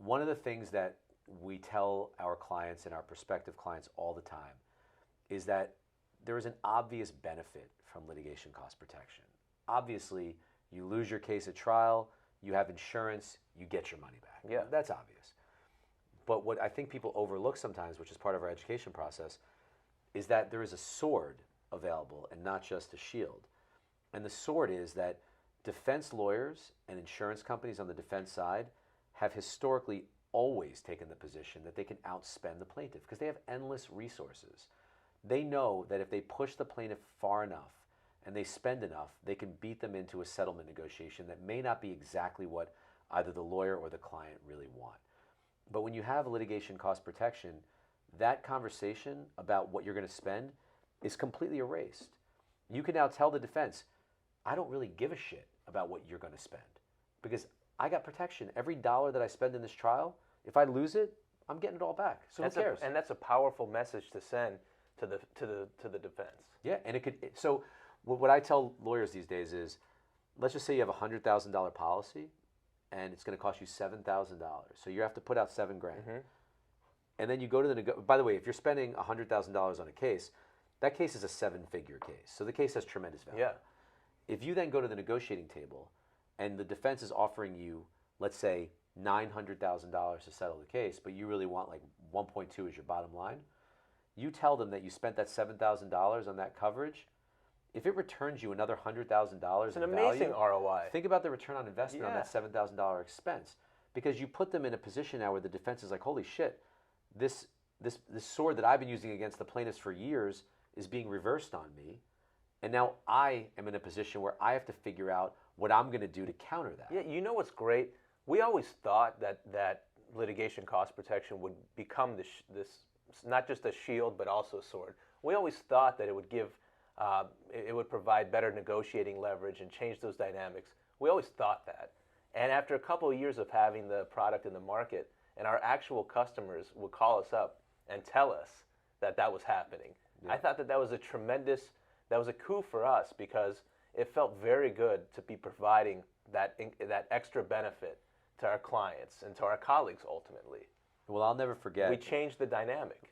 one of the things that we tell our clients and our prospective clients all the time is that there is an obvious benefit from litigation cost protection. Obviously, you lose your case at trial, you have insurance, you get your money back. Yeah. That's obvious. But what I think people overlook sometimes, which is part of our education process, is that there is a sword available and not just a shield. And the sword is that defense lawyers and insurance companies on the defense side have historically always taken the position that they can outspend the plaintiff because they have endless resources. They know that if they push the plaintiff far enough and they spend enough, they can beat them into a settlement negotiation that may not be exactly what either the lawyer or the client really want. But when you have litigation cost protection, that conversation about what you're going to spend is completely erased. You can now tell the defense, I don't really give a shit about what you're going to spend because I got protection. Every dollar that I spend in this trial, if I lose it, I'm getting it all back. So who cares? And that's a powerful message to send to the defense. Yeah, and it could. So what I tell lawyers these days is, let's just say you have a $100,000 policy, and it's going to cost you $7,000. So you have to put out $7,000, and then you go to the. By the way, if you're spending $100,000 on a case, that case is a seven-figure case. So the case has tremendous value. Yeah. If you then go to the negotiating table, and the defense is offering you, let's say, $900,000 to settle the case, but you really want like 1.2 as your bottom line, you tell them that you spent that $7,000 on that coverage. If it returns you another $100,000 it's an amazing ROI. Think about the return on investment on that $7,000 expense, because you put them in a position now where the defense is like, holy shit, this sword that I've been using against the plaintiffs for years is being reversed on me, and now I am in a position where I have to figure out what I'm going to do to counter that. Yeah, you know what's great? We always thought that litigation cost protection would become this not just a shield but also a sword. We always thought that it would give, it would provide better negotiating leverage and change those dynamics. We always thought that. And after a couple of years of having the product in the market, and our actual customers would call us up and tell us that that was happening. Yeah. I thought that was a coup for us because it felt very good to be providing that extra benefit to our clients and to our colleagues ultimately. Well, I'll never forget. We changed the dynamic.